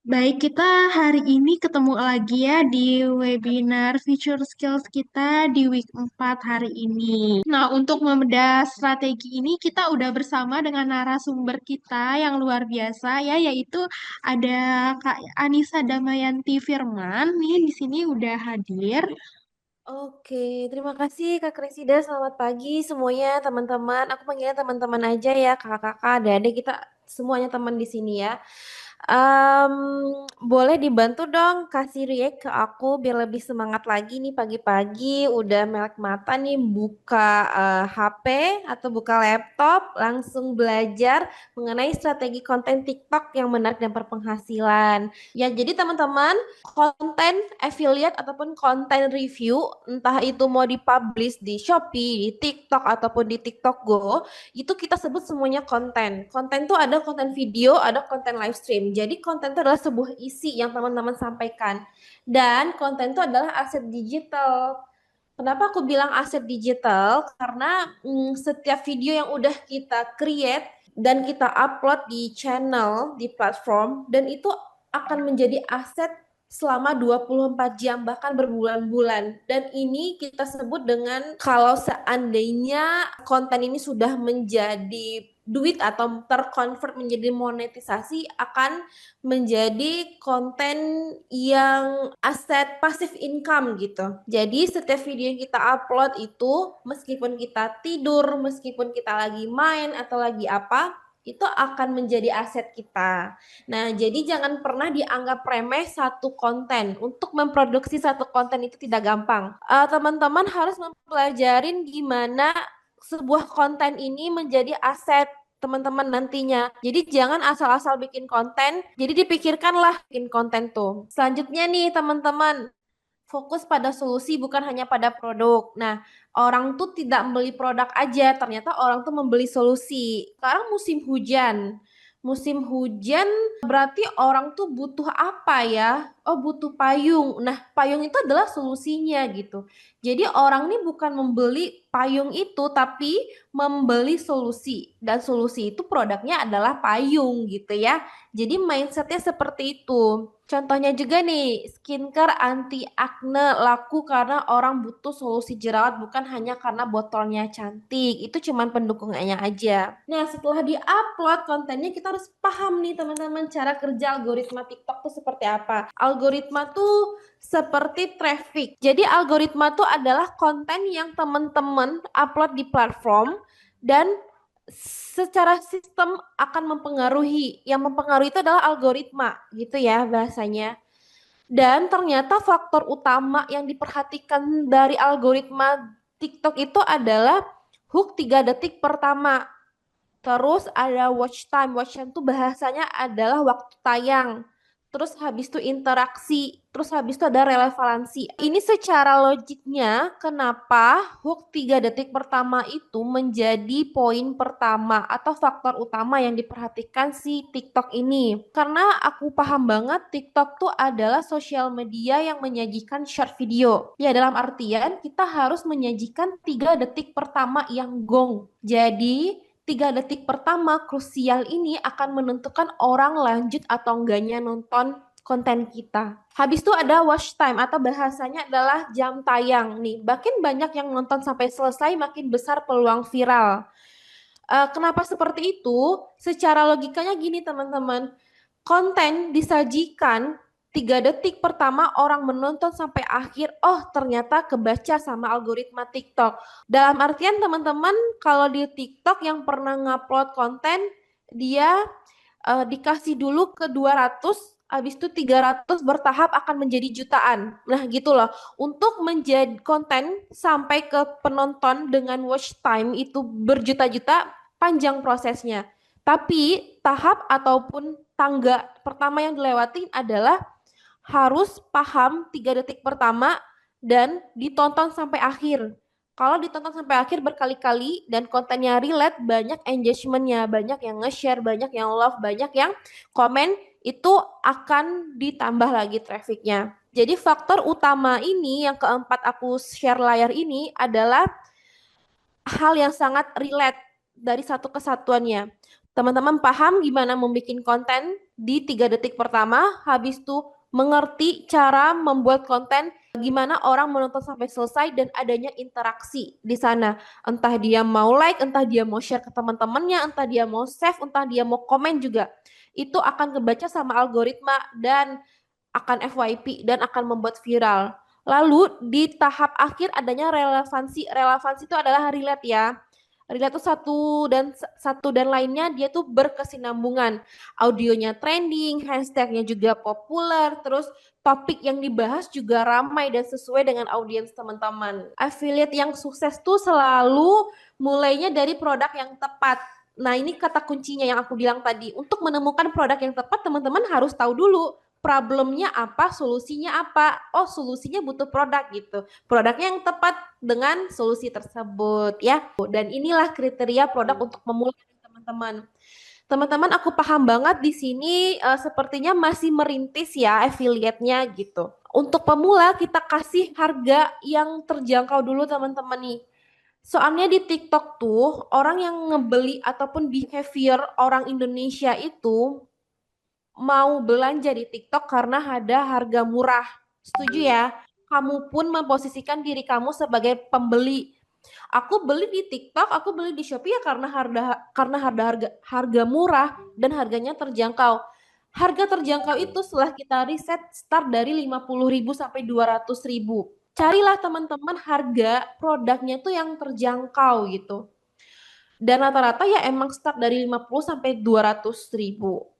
Baik, kita hari ini ketemu lagi ya di webinar Future Skills kita di week 4 hari ini. Nah, untuk membedah strategi ini kita udah bersama dengan narasumber kita yang luar biasa ya, yaitu ada Kak Anissa Damayanti Firman nih di sini udah hadir. Oke, terima kasih Kak Krisida. Selamat pagi semuanya teman-teman. Aku panggilnya teman-teman aja ya, kakak-kakak, adik-adik kita semuanya teman di sini ya. Em, Boleh dibantu dong kasih react ke aku biar lebih semangat lagi nih pagi-pagi. Udah melek mata nih buka HP atau buka laptop, langsung belajar mengenai strategi konten TikTok yang menarik dan berpenghasilan. Ya, jadi teman-teman, konten affiliate ataupun konten review entah itu mau dipublish di Shopee, di TikTok ataupun di TikTok Go, itu kita sebut semuanya konten. Konten tuh ada konten video, ada konten live stream. Jadi konten itu adalah sebuah isi yang teman-teman sampaikan. Dan konten itu adalah aset digital. Kenapa aku bilang aset digital? Karena setiap video yang udah kita create dan kita upload di channel, di platform, dan itu akan menjadi aset selama 24 jam, bahkan berbulan-bulan. Dan ini kita sebut dengan kalau seandainya konten ini sudah menjadi duit atau terkonvert menjadi monetisasi akan menjadi konten yang aset pasif income gitu. Jadi setiap video yang kita upload itu meskipun kita tidur, meskipun kita lagi main atau lagi apa, itu akan menjadi aset kita. Nah, jadi jangan pernah dianggap remeh satu konten. Untuk memproduksi satu konten itu tidak gampang. Teman-teman harus mempelajarin gimana sebuah konten ini menjadi aset teman-teman nantinya. Jadi jangan asal-asal bikin konten. Jadi dipikirkanlah bikin konten tuh. Selanjutnya nih teman-teman, fokus pada solusi bukan hanya pada produk. Nah, orang tuh tidak membeli produk aja, ternyata orang tuh membeli solusi. Sekarang musim hujan. Musim hujan berarti orang tuh butuh apa ya? Oh, butuh payung. Nah, payung itu adalah solusinya gitu. Jadi orang ini bukan membeli payung itu, tapi membeli solusi. Dan solusi itu produknya adalah payung gitu ya. Jadi mindsetnya seperti itu. Contohnya juga nih, skincare anti acne laku karena orang butuh solusi jerawat bukan hanya karena botolnya cantik. Itu cuman pendukungnya aja. Nah, setelah di-upload kontennya kita harus paham nih teman-teman cara kerja algoritma TikTok tuh seperti apa. Algoritma tuh seperti traffic. Jadi algoritma tuh adalah konten yang teman-teman upload di platform dan secara sistem akan mempengaruhi. Yang mempengaruhi itu adalah algoritma gitu ya bahasanya. Dan ternyata faktor utama yang diperhatikan dari algoritma TikTok itu adalah hook 3 detik pertama. Terus ada watch time. Watch time itu bahasanya adalah waktu tayang. Terus habis itu interaksi. Terus habis itu ada relevansi. Ini secara logiknya kenapa hook 3 detik pertama itu menjadi poin pertama atau faktor utama yang diperhatikan si TikTok ini. Karena aku paham banget TikTok tuh adalah sosial media yang menyajikan short video. Ya dalam artian kita harus menyajikan 3 detik pertama yang gong. Jadi 3 detik pertama krusial ini akan menentukan orang lanjut atau enggaknya nonton konten kita. Habis itu ada watch time atau bahasanya adalah jam tayang nih. Makin banyak yang nonton sampai selesai, makin besar peluang viral. Kenapa seperti itu? Secara logikanya gini teman-teman, konten disajikan 3 detik pertama orang menonton sampai akhir, oh ternyata kebaca sama algoritma TikTok. Dalam artian teman-teman, kalau di TikTok yang pernah ngupload konten, dia dikasih dulu ke 200, habis itu 300 bertahap akan menjadi jutaan. Nah gitu loh, untuk menjadi konten sampai ke penonton dengan watch time itu berjuta-juta, panjang prosesnya. Tapi tahap ataupun tangga pertama yang dilewati adalah harus paham 3 detik pertama dan ditonton sampai akhir. Kalau ditonton sampai akhir berkali-kali dan kontennya relate, banyak engagementnya, banyak yang nge-share, banyak yang love, banyak yang komen, itu akan ditambah lagi trafficnya. Jadi faktor utama ini yang keempat aku share layar ini adalah hal yang sangat relate dari satu kesatuannya. Teman-teman paham gimana membuat konten di 3 detik pertama, habis itu mengerti cara membuat konten, gimana orang menonton sampai selesai dan adanya interaksi di sana. Entah dia mau like, entah dia mau share ke teman-temannya, entah dia mau save, entah dia mau komen juga. Itu akan kebaca sama algoritma dan akan FYP dan akan membuat viral. Lalu di tahap akhir adanya relevansi. Relevansi itu adalah relate ya. Relate itu satu dan lainnya dia tuh berkesinambungan. Audionya trending, hashtagnya juga populer, terus topik yang dibahas juga ramai dan sesuai dengan audiens teman-teman. Affiliate yang sukses tuh selalu mulainya dari produk yang tepat. Nah, ini kata kuncinya yang aku bilang tadi. Untuk menemukan produk yang tepat, teman-teman harus tahu dulu problemnya apa, solusinya apa. Oh, solusinya butuh produk gitu. Produknya yang tepat dengan solusi tersebut ya. Dan inilah kriteria produk untuk memulai teman-teman. Teman-teman, aku paham banget di sini sepertinya masih merintis ya affiliate-nya gitu. Untuk pemula kita kasih harga yang terjangkau dulu teman-teman nih. Soalnya di TikTok tuh orang yang ngebeli ataupun behavior orang Indonesia itu mau belanja di TikTok karena ada harga murah. Setuju ya? Kamu pun memposisikan diri kamu sebagai pembeli. Aku beli di TikTok, aku beli di Shopee ya karena harga murah dan harganya terjangkau. Harga terjangkau itu setelah kita riset start dari 50.000 sampai 200.000. Carilah teman-teman harga produknya tuh yang terjangkau gitu. Dan rata-rata ya emang start dari 50 sampai 200.000.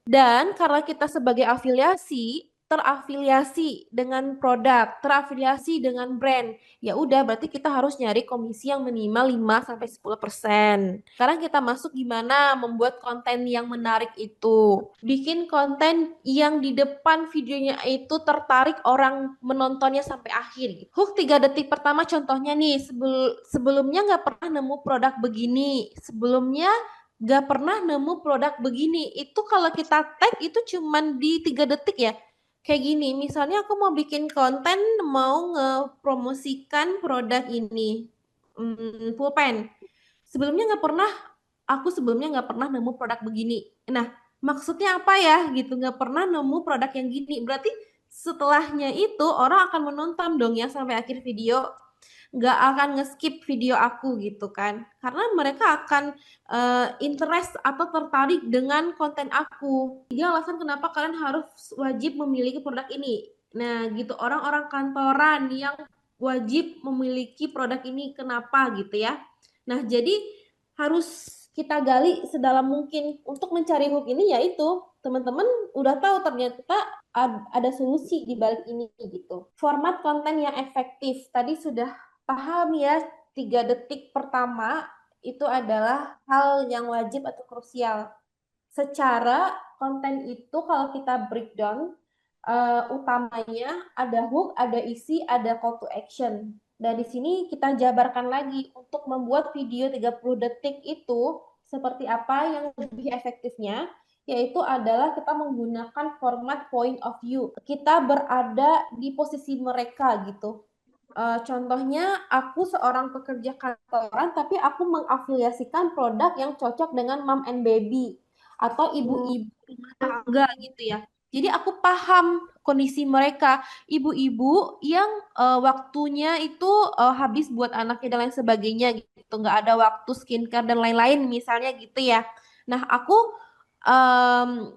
Dan karena kita sebagai afiliasi, terafiliasi dengan produk, terafiliasi dengan brand, ya udah berarti kita harus nyari komisi yang minimal 5 sampai 10%. Sekarang kita masuk gimana membuat konten yang menarik itu. Bikin konten yang di depan videonya itu tertarik orang menontonnya sampai akhir. Hook 3 detik pertama contohnya nih, sebelumnya nggak pernah nemu produk begini. Sebelumnya gak pernah nemu produk begini. Itu kalau kita tag itu cuman di 3 detik ya. Kayak gini, misalnya aku mau bikin konten mau ngepromosikan produk ini, pulpen. Sebelumnya nggak pernah nemu produk begini. Nah, maksudnya apa ya gitu? Nggak pernah nemu produk yang gini. Berarti setelahnya itu orang akan menonton dong ya sampai akhir video, nggak akan nge-skip video aku gitu kan, karena mereka akan interest atau tertarik dengan konten aku. Tiga alasan kenapa kalian harus wajib memiliki produk ini. Nah gitu, orang-orang kantoran yang wajib memiliki produk ini kenapa gitu ya. Nah jadi harus kita gali sedalam mungkin untuk mencari hook ini, yaitu teman-teman udah tahu ternyata ada solusi di balik ini gitu. Format konten yang efektif tadi sudah paham ya, 3 detik pertama itu adalah hal yang wajib atau krusial. Secara konten itu kalau kita breakdown, utamanya ada hook, ada isi, ada call to action. Dan di sini kita jabarkan lagi untuk membuat video 30 detik itu seperti apa yang lebih efektifnya, yaitu adalah kita menggunakan format point of view. Kita berada di posisi mereka gitu. Contohnya aku seorang pekerja kantoran tapi aku mengafiliasikan produk yang cocok dengan mom and baby atau ibu-ibu rumah tangga gitu ya. Jadi aku paham kondisi mereka, ibu-ibu yang waktunya itu habis buat anaknya dan lain sebagainya gitu, nggak ada waktu skincare dan lain-lain misalnya gitu ya. Nah aku em,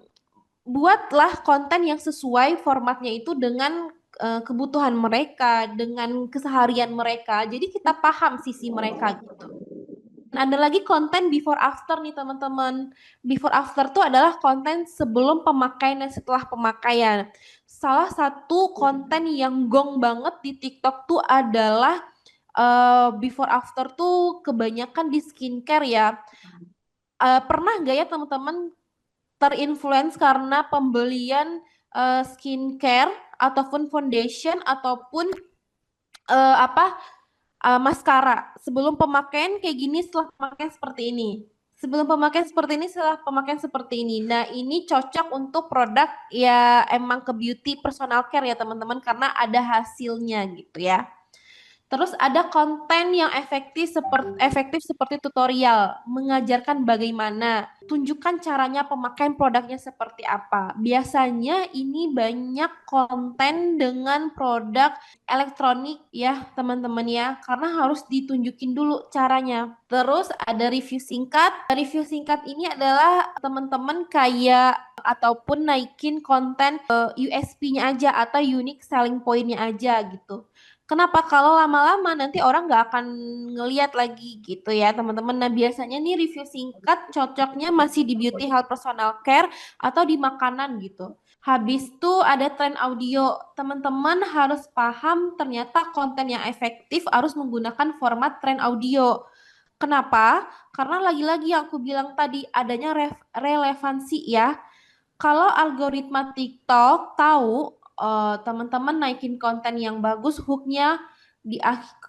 buatlah konten yang sesuai formatnya itu dengan kebutuhan mereka, dengan keseharian mereka. Jadi kita paham sisi mereka gitu. Dan ada lagi konten before after nih teman-teman. Before after tuh adalah konten sebelum pemakaian dan setelah pemakaian. Salah satu konten yang gong banget di TikTok tuh adalah before after tuh kebanyakan di skincare ya. Pernah nggak ya teman-teman terinfluence karena pembelian skincare ataupun foundation ataupun apa maskara sebelum pemakaian kayak gini, setelah pemakaian seperti ini, sebelum pemakaian seperti ini, setelah pemakaian seperti ini. Nah ini cocok untuk produk ya emang ke beauty personal care ya teman-teman, karena ada hasilnya gitu ya. Terus ada konten yang efektif seperti tutorial, mengajarkan bagaimana, tunjukkan caranya pemakaian produknya seperti apa. Biasanya ini banyak konten dengan produk elektronik ya, teman-teman ya, karena harus ditunjukin dulu caranya. Terus ada review singkat. Review singkat ini adalah teman-teman kayak ataupun naikin konten USP-nya aja atau unique selling point-nya aja gitu. Kenapa? Kalau lama-lama nanti orang nggak akan ngeliat lagi gitu ya teman-teman. Nah biasanya nih review singkat cocoknya masih di beauty health personal care atau di makanan gitu. Habis itu ada tren audio. Teman-teman harus paham ternyata konten yang efektif harus menggunakan format tren audio. Kenapa? Karena lagi-lagi yang aku bilang tadi adanya relevansi ya. Kalau algoritma TikTok tahu teman-teman naikin konten yang bagus, hooknya di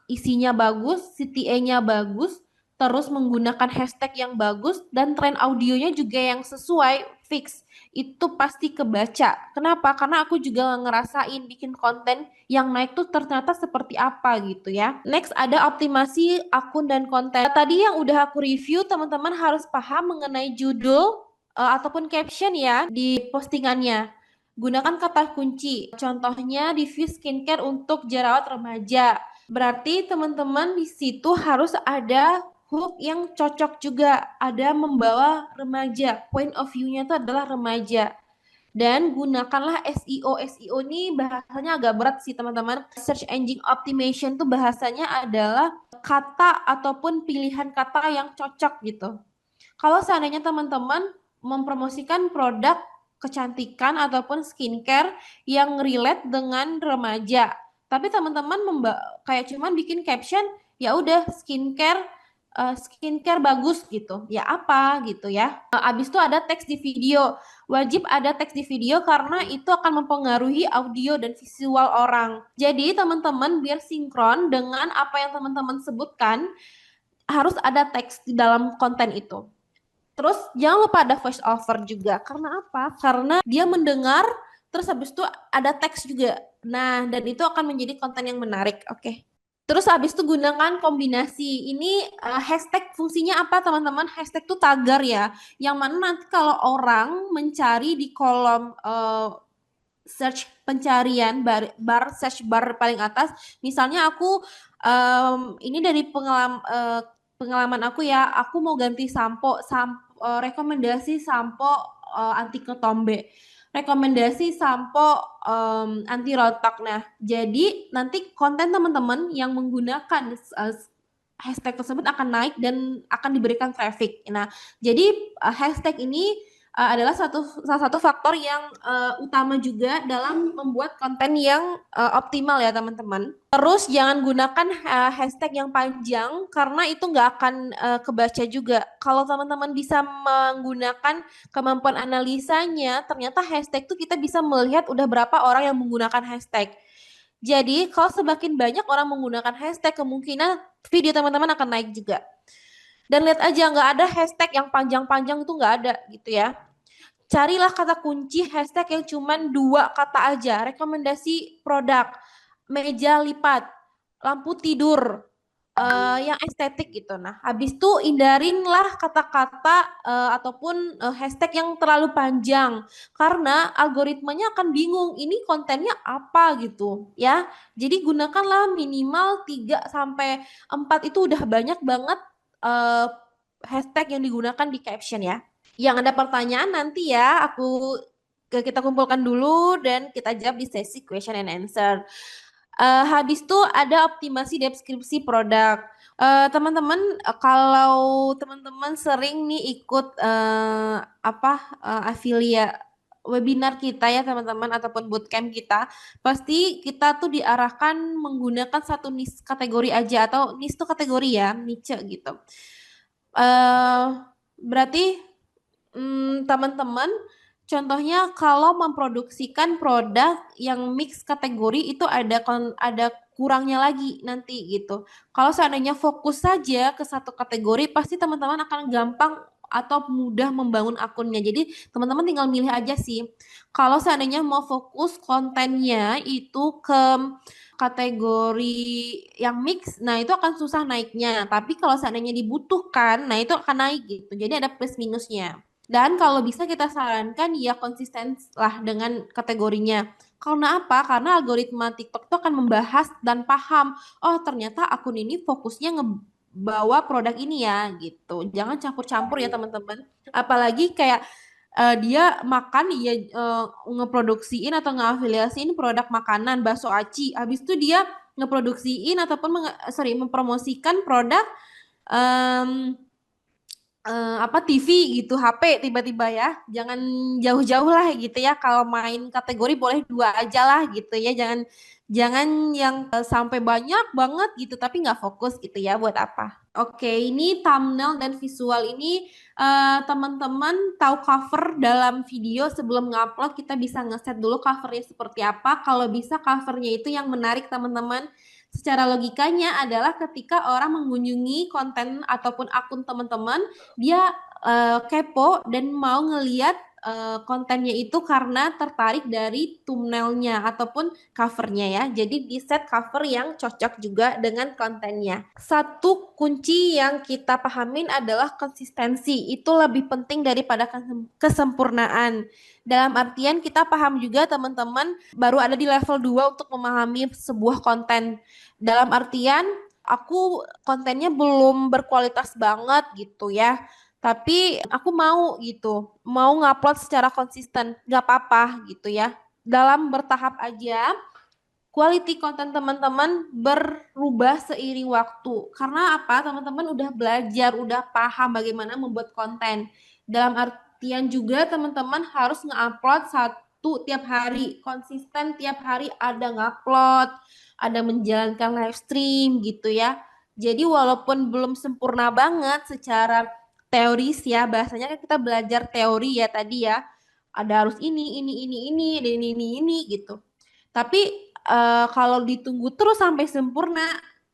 isinya bagus, CTA-nya bagus, terus menggunakan hashtag yang bagus dan tren audionya juga yang sesuai fix, itu pasti kebaca. Kenapa? Karena aku juga ngerasain bikin konten yang naik tuh ternyata seperti apa gitu ya. Next ada optimasi akun dan konten. Tadi yang udah aku review, teman-teman harus paham mengenai judul ataupun caption ya di postingannya. Gunakan kata kunci. Contohnya review skincare untuk jerawat remaja. Berarti teman-teman di situ harus ada hook yang cocok juga. Ada membawa remaja. Point of view-nya itu adalah remaja. Dan gunakanlah SEO. SEO ini bahasanya agak berat sih teman-teman. Search Engine Optimization itu bahasanya adalah kata ataupun pilihan kata yang cocok gitu. Kalau seandainya teman-teman mempromosikan produk kecantikan ataupun skincare yang relate dengan remaja, tapi teman-teman kayak cuman bikin caption, ya udah skincare bagus gitu. Ya apa gitu ya. Abis itu ada teks di video. Wajib ada teks di video karena itu akan mempengaruhi audio dan visual orang. Jadi teman-teman biar sinkron dengan apa yang teman-teman sebutkan, harus ada teks di dalam konten itu. Terus jangan lupa ada voice over juga. Karena apa? Karena dia mendengar, terus habis itu ada teks juga. Nah, dan itu akan menjadi konten yang menarik. Oke. Terus habis itu gunakan kombinasi. Ini hashtag fungsinya apa teman-teman? Hashtag itu tagar ya. Yang mana nanti kalau orang mencari di kolom search pencarian bar search bar paling atas. Misalnya aku ini dari pengalaman aku ya, aku mau ganti rekomendasi sampo anti ketombe, rekomendasi sampo anti rontok. Nah, jadi nanti konten teman-teman yang menggunakan hashtag tersebut akan naik dan akan diberikan traffic. Nah, jadi hashtag ini adalah salah satu faktor yang utama juga dalam membuat konten yang optimal ya teman-teman. Terus jangan gunakan hashtag yang panjang karena itu nggak akan kebaca juga. Kalau teman-teman bisa menggunakan kemampuan analisanya, ternyata hashtag itu kita bisa melihat udah berapa orang yang menggunakan hashtag. Jadi kalau semakin banyak orang menggunakan hashtag, kemungkinan video teman-teman akan naik juga. Dan lihat aja nggak ada hashtag yang panjang-panjang itu nggak ada gitu ya. Carilah kata kunci hashtag yang cuma 2 kata aja. Rekomendasi produk, meja lipat, lampu tidur, yang estetik gitu. Nah, habis itu hindarinlah kata-kata ataupun hashtag yang terlalu panjang karena algoritmanya akan bingung ini kontennya apa gitu ya. Jadi gunakanlah minimal 3 sampai 4 itu udah banyak banget hashtag yang digunakan di caption ya. Yang ada pertanyaan nanti ya kita kumpulkan dulu dan kita jawab di sesi question and answer. Habis itu ada optimasi deskripsi produk. Teman-teman, kalau teman-teman sering nih ikut affiliate webinar kita ya teman-teman ataupun bootcamp kita, pasti kita tuh diarahkan menggunakan satu niche kategori aja atau niche itu kategori ya, niche gitu. Berarti teman-teman, contohnya kalau memproduksikan produk yang mix kategori itu ada kurangnya lagi nanti gitu. Kalau seandainya fokus saja ke satu kategori, pasti teman-teman akan gampang atau mudah membangun akunnya. Jadi teman-teman tinggal milih aja sih. Kalau seandainya mau fokus kontennya itu ke kategori yang mix, nah itu akan susah naiknya. Tapi kalau seandainya dibutuhkan, nah itu akan naik gitu. Jadi ada plus minusnya. Dan kalau bisa kita sarankan ya konsisten lah dengan kategorinya. Karena apa? Karena algoritma TikTok itu akan membahas dan paham, oh ternyata akun ini fokusnya ngebawa produk ini ya gitu. Jangan campur-campur ya teman-teman. Apalagi kayak dia makan dia ngeproduksiin atau ngafiliasiin produk makanan bakso aci. Habis itu dia ngeproduksiin ataupun mempromosikan produk em, apa TV gitu, HP tiba-tiba ya. Jangan jauh-jauh lah gitu ya. Kalau main kategori boleh dua aja lah gitu ya. Jangan jangan yang sampai banyak banget gitu tapi nggak fokus gitu ya buat apa. Oke, ini thumbnail dan visual ini teman-teman tahu cover dalam video sebelum ngupload kita bisa ngeset dulu covernya seperti apa. Kalau bisa covernya itu yang menarik teman-teman. Secara logikanya adalah ketika orang mengunjungi konten ataupun akun teman-teman dia kepo dan mau ngeliat kontennya itu karena tertarik dari thumbnailnya ataupun covernya ya. Jadi di set cover yang cocok juga dengan kontennya. Satu kunci yang kita pahamin adalah konsistensi. Itu lebih penting daripada kesempurnaan. Dalam artian kita paham juga teman-teman baru ada di level 2 untuk memahami sebuah konten. Dalam artian aku kontennya belum berkualitas banget gitu ya. Tapi aku mau gitu, mau ngupload secara konsisten, nggak apa-apa gitu ya. Dalam bertahap aja, quality konten teman-teman berubah seiring waktu. Karena apa? Teman-teman udah belajar, udah paham bagaimana membuat konten. Dalam artian juga teman-teman harus nge-upload satu tiap hari, konsisten tiap hari ada nge-upload, ada menjalankan live stream gitu ya. Jadi walaupun belum sempurna banget secara teoris ya, bahasanya kan kita belajar teori ya tadi ya. Ada harus ini, dan ini gitu. Tapi kalau ditunggu terus sampai sempurna,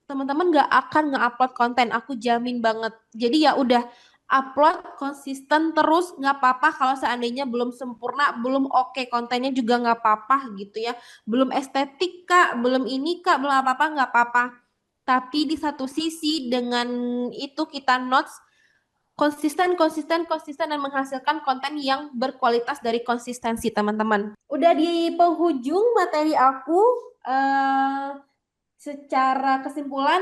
teman-teman nggak akan nge-upload konten. Aku jamin banget. Jadi ya udah upload konsisten terus nggak apa-apa kalau seandainya belum sempurna, belum oke kontennya juga nggak apa-apa gitu ya. Belum estetik kak, belum ini kak, belum apa-apa nggak apa-apa. Tapi di satu sisi dengan itu kita notes konsisten dan menghasilkan konten yang berkualitas dari konsistensi teman-teman. Udah di penghujung materi aku eh secara kesimpulan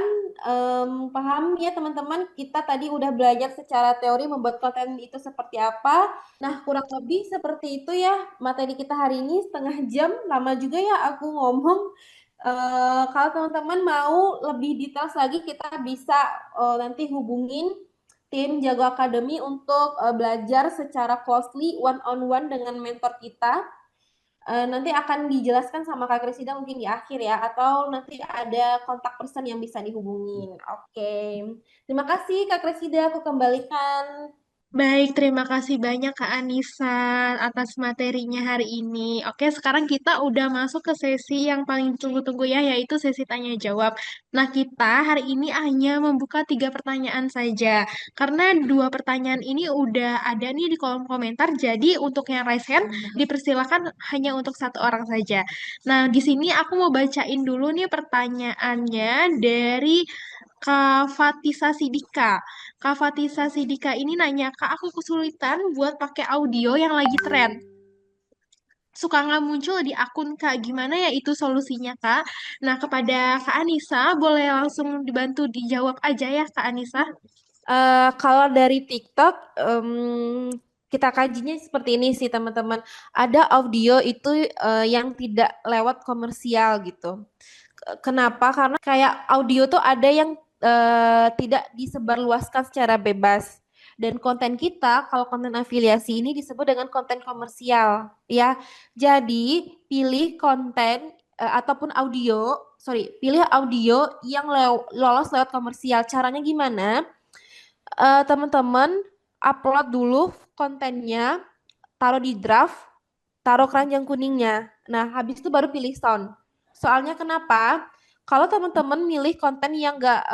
paham ya teman-teman kita tadi udah belajar secara teori membuat konten itu seperti apa. Nah, kurang lebih seperti itu ya materi kita hari ini setengah jam lama juga ya aku ngomong. Kalau teman-teman mau lebih detail lagi kita bisa nanti hubungin tim Jago Academy untuk belajar secara closely one on one dengan mentor kita. Nanti akan dijelaskan sama Kak Krisida mungkin di akhir ya, atau nanti ada kontak person yang bisa dihubungin. Oke, terima kasih Kak Krisida, aku kembalikan. Baik, terima kasih banyak Kak Anissa atas materinya hari ini. Oke, sekarang kita udah masuk ke sesi yang paling tunggu-tunggu ya, yaitu sesi tanya jawab. Nah, kita hari ini hanya membuka 3 pertanyaan saja, karena 2 pertanyaan ini udah ada nih di kolom komentar. Jadi untuk yang raise hand dipersilakan hanya untuk 1 orang saja. Nah, di sini aku mau bacain dulu nih pertanyaannya dari Kak Fatisa Sidika. Kak Fatisa Sidika ini nanya, Kak, aku kesulitan buat pakai audio yang lagi tren. Suka nggak muncul di akun Kak. Gimana ya itu solusinya, Kak? Nah, kepada Kak Anissa, boleh langsung dibantu dijawab aja ya, Kak Anissa. Kalau dari TikTok, kita kajinya seperti ini sih teman-teman. Ada audio itu yang tidak lewat komersial gitu. Kenapa? Karena kayak audio tuh ada yang tidak disebarluaskan secara bebas. Dan konten kita, kalau konten afiliasi ini disebut dengan konten komersial, ya. Jadi pilih konten ataupun audio, pilih audio yang lolos lewat komersial. Caranya gimana? Teman-teman upload dulu kontennya, taruh di draft, taruh keranjang kuningnya. Nah, habis itu baru pilih sound. Soalnya kenapa? kalau teman-teman milih konten yang nggak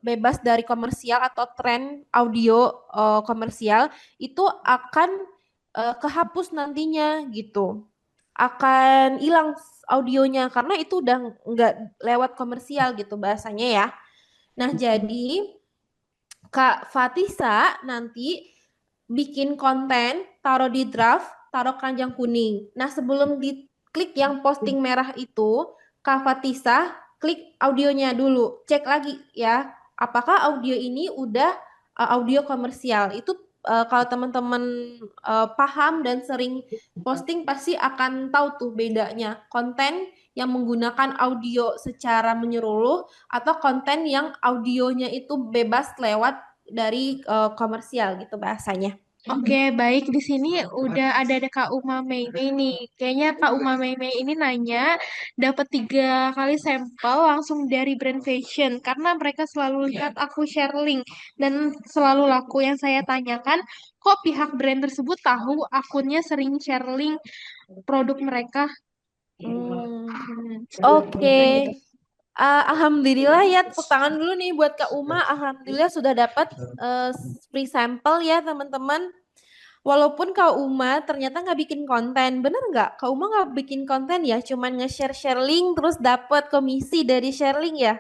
bebas dari komersial atau tren audio komersial, itu akan kehapus nantinya gitu. Akan hilang audionya karena itu udah nggak lewat komersial gitu bahasanya ya. Nah, jadi Kak Fatisa nanti bikin konten, taruh di draft, taruh keranjang kuning. Nah, sebelum diklik yang posting merah itu, Kak Fatisa klik audionya dulu. Cek lagi ya, apakah audio ini udah audio komersial. Itu kalau teman-teman paham dan sering posting pasti akan tahu tuh bedanya. Konten yang menggunakan audio secara menyeluruh atau konten yang audionya itu bebas lewat dari komersial gitu bahasanya. Oke, baik. Di sini udah ada Kak Uma Mei Mei nih. Kayaknya Kak Uma Mei Mei ini nanya dapat 3 kali sampel langsung dari brand fashion karena mereka selalu lihat aku share link dan selalu laku. Yang saya tanyakan, kok pihak brand tersebut tahu akunnya sering share link produk mereka? Oke. Nah, gitu. Alhamdulillah ya, tepuk tangan dulu nih buat Kak Uma. Alhamdulillah sudah dapat eh, free sample ya teman-teman. Walaupun Kak Uma ternyata nggak bikin konten, bener nggak? Kak Uma nggak bikin konten ya, cuman nge-share link terus dapat komisi dari share link ya.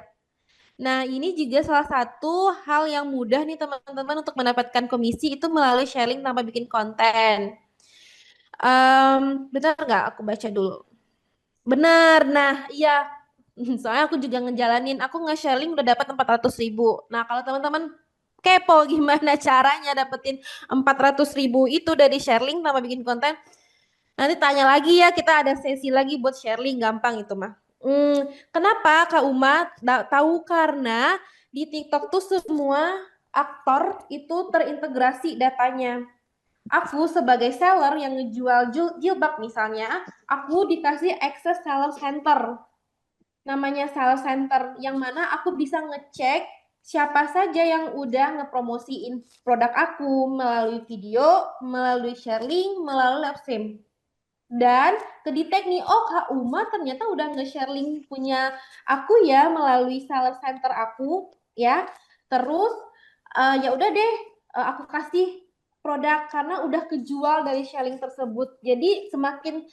Nah, ini juga salah satu hal yang mudah nih teman-teman untuk mendapatkan komisi itu melalui sharing tanpa bikin konten. Benar nggak? Aku baca dulu. Benar. Nah, iya. Soalnya aku juga ngejalanin, aku nge-sharing udah dapat 400.000. Nah, kalau teman-teman kepo gimana caranya dapetin 400.000 itu dari sharing tanpa bikin konten, nanti tanya lagi ya, kita ada sesi lagi buat sharing, gampang itu mah. Kenapa Kak Uma tahu? Karena di TikTok tuh semua aktor itu terintegrasi datanya. Aku sebagai seller yang ngejual jilbab misalnya, aku dikasih akses sales center. Namanya sales center yang mana aku bisa ngecek siapa saja yang udah ngepromosiin produk aku melalui video, melalui share link, melalui live stream. Dan kedetek nih, oh Kak Uma ternyata udah nge-share link punya aku ya melalui sales center aku ya. Terus ya udah deh, aku kasih produk karena udah kejual dari sharing tersebut. Jadi semakin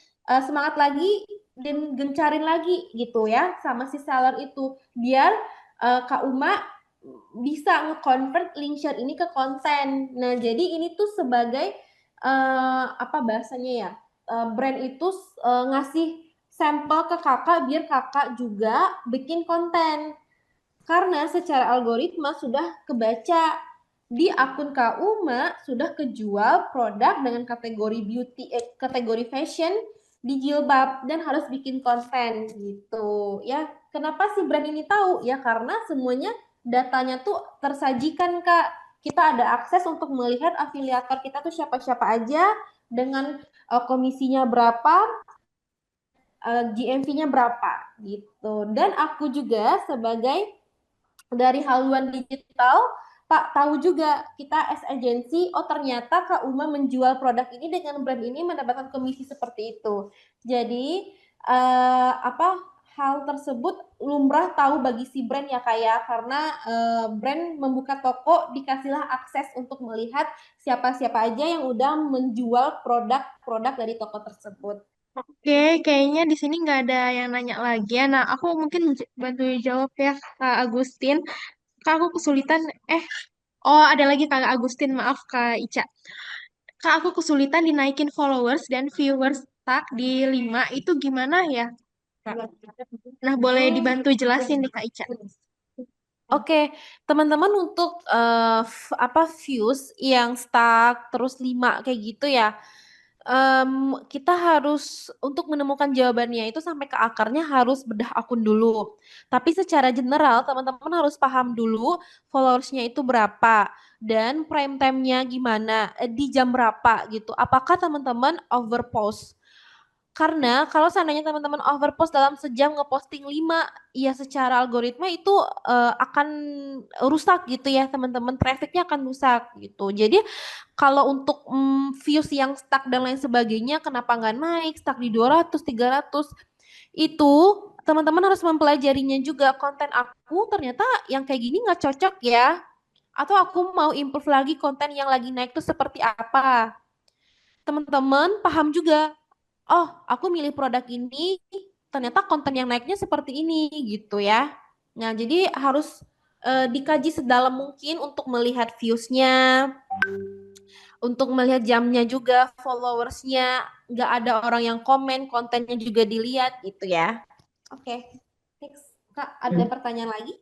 semangat lagi dan gencarin lagi gitu ya sama si seller itu biar Kak Uma bisa nge-convert link share ini ke konten. Nah, jadi ini tuh sebagai apa bahasanya ya? Brand itu ngasih sampel ke kakak biar kakak juga bikin konten. Karena secara algoritma sudah kebaca di akun Kak Uma sudah kejual produk dengan kategori beauty, kategori fashion di jilbab dan harus bikin konten gitu ya. Kenapa sih brand ini tahu? Ya karena semuanya datanya tuh tersajikan Kak. Kita ada akses untuk melihat afiliator kita tuh siapa-siapa aja dengan komisinya berapa, GMV-nya berapa gitu. Dan aku juga sebagai dari haluan digital, Pak tahu juga kita as agency, oh ternyata Kak Uma menjual produk ini dengan brand ini mendapatkan komisi seperti itu. Jadi apa hal tersebut lumrah tahu bagi si brand ya kayak karena brand membuka toko dikasihlah akses untuk melihat siapa-siapa aja yang udah menjual produk-produk dari toko tersebut. Oke, kayaknya di sini nggak ada yang nanya lagi ya. Nah, aku mungkin bantu jawab ya, Kak Agustin. Kak, aku kesulitan. Eh, oh ada lagi Kak Agustin, maaf Kak Ica. Kak, aku kesulitan dinaikin followers dan viewers tak di 5 itu gimana ya? Kak? Nah, boleh dibantu jelasin nih Kak Ica. Oke, teman-teman untuk apa views yang stuck terus 5 kayak gitu ya. Kita harus untuk menemukan jawabannya itu sampai ke akarnya harus bedah akun dulu. Tapi secara general teman-teman harus paham dulu followersnya itu berapa dan prime time-nya gimana, di jam berapa gitu. Apakah teman-teman overpost? Karena kalau seandainya teman-teman overpost dalam sejam ngeposting 5, ya secara algoritma itu akan rusak gitu ya teman-teman. Trafficnya akan rusak gitu. Jadi kalau untuk views yang stuck dan lain sebagainya, kenapa nggak naik? Stuck di 200, 300 itu teman-teman harus mempelajarinya juga. Konten aku ternyata yang kayak gini nggak cocok ya. Atau aku mau improve lagi konten yang lagi naik tuh seperti apa. Teman-teman paham juga. Oh, aku milih produk ini, ternyata konten yang naiknya seperti ini gitu ya. Nah, jadi harus dikaji sedalam mungkin untuk melihat views-nya, untuk melihat jamnya juga, followersnya, nggak ada orang yang komen, kontennya juga dilihat gitu ya. Oke, next. Kak, ada pertanyaan lagi?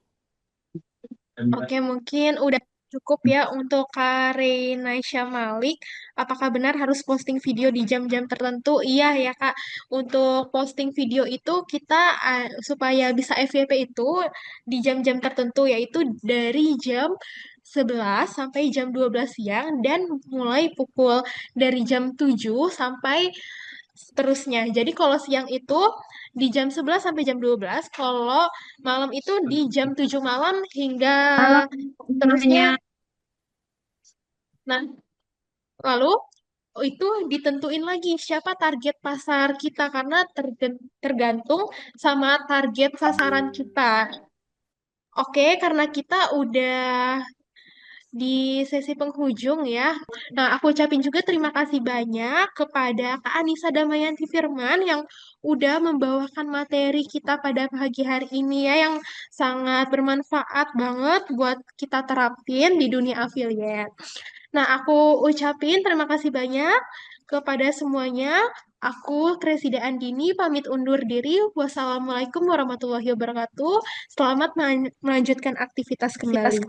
Oke, mungkin udah cukup ya untuk Kak Reinaisya Malik. Apakah benar harus posting video di jam-jam tertentu? Iya ya Kak. Untuk posting video itu kita supaya bisa FYP itu di jam-jam tertentu yaitu dari jam 11 sampai jam 12 siang dan mulai pukul dari jam 7 sampai seterusnya. Jadi kalau siang itu di jam 11 sampai jam 12, kalau malam itu di jam 7 malam hingga Kalau seterusnya. semuanya. Nah, lalu itu ditentuin lagi siapa target pasar kita karena tergantung sama target sasaran kita. Oke, karena kita udah di sesi penghujung ya. Nah, aku ucapin juga terima kasih banyak kepada Kak Anissa Damayanti Firman yang udah membawakan materi kita pada pagi hari ini ya, yang sangat bermanfaat banget buat kita terapin di dunia affiliate. Nah, aku ucapin terima kasih banyak kepada semuanya. Aku, Kresida Andini, pamit undur diri. Wassalamualaikum warahmatullahi wabarakatuh. Selamat melanjutkan aktivitas kembali.